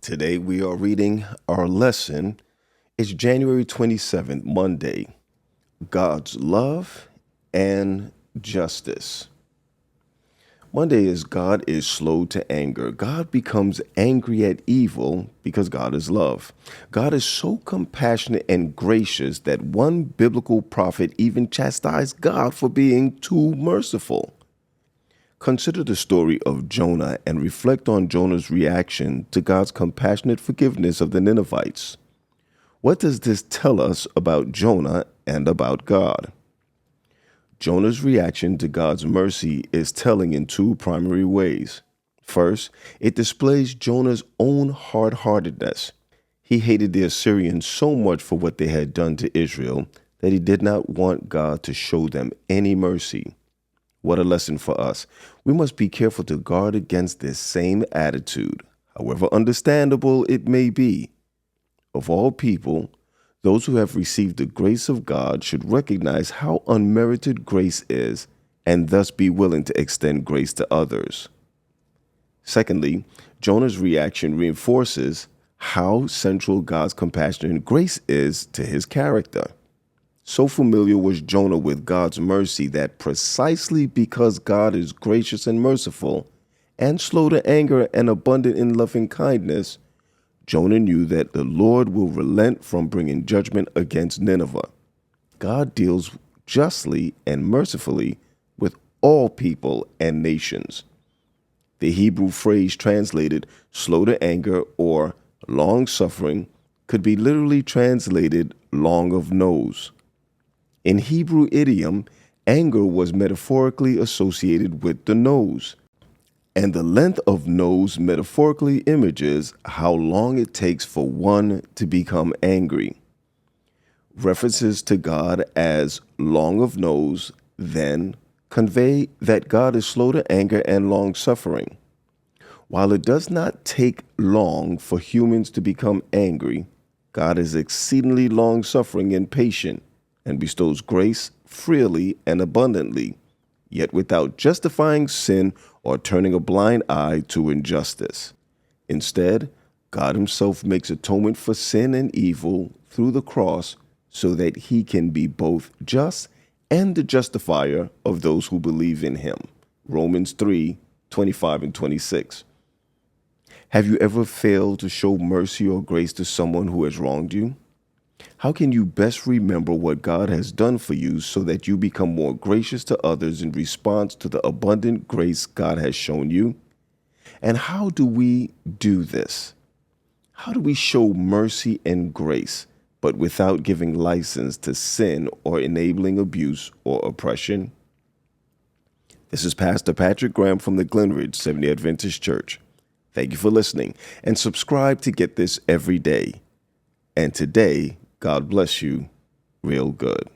Today we are reading our lesson. It's January 27th, Monday. God's love and justice. Monday is God is slow to anger. God becomes angry at evil because God is love. God is so compassionate and gracious that one biblical prophet even chastised God for being too merciful. Consider the story of Jonah and reflect on Jonah's reaction to God's compassionate forgiveness of the Ninevites. What does this tell us about Jonah and about God? Jonah's reaction to God's mercy is telling in two primary ways. First, it displays Jonah's own hard-heartedness. He hated the Assyrians so much for what they had done to Israel that he did not want God to show them any mercy. What a lesson for us. We must be careful to guard against this same attitude, however understandable it may be. Of all people, those who have received the grace of God should recognize how unmerited grace is and thus be willing to extend grace to others. Secondly, Jonah's reaction reinforces how central God's compassion and grace is to his character. So familiar was Jonah with God's mercy that precisely because God is gracious and merciful and slow to anger and abundant in loving kindness, Jonah knew that the Lord will relent from bringing judgment against Nineveh. God deals justly and mercifully with all people and nations. The Hebrew phrase translated slow to anger or long-suffering could be literally translated long of nose. In Hebrew idiom, anger was metaphorically associated with the nose, and the length of nose metaphorically images how long it takes for one to become angry. References to God as long of nose, then, convey that God is slow to anger and long-suffering. While it does not take long for humans to become angry, God is exceedingly long-suffering and patient, and bestows grace freely and abundantly, yet without justifying sin or turning a blind eye to injustice. Instead, God himself makes atonement for sin and evil through the cross so that he can be both just and the justifier of those who believe in him. Romans 3:25 and 26. Have you ever failed to show mercy or grace to someone who has wronged you? How can you best remember what God has done for you so that you become more gracious to others in response to the abundant grace God has shown you? And how do we do this? How do we show mercy and grace, but without giving license to sin or enabling abuse or oppression? This is Pastor Patrick Graham from the Glenridge Seventh-day Adventist Church. Thank you for listening, and subscribe to get this every day. And today, God bless you real good.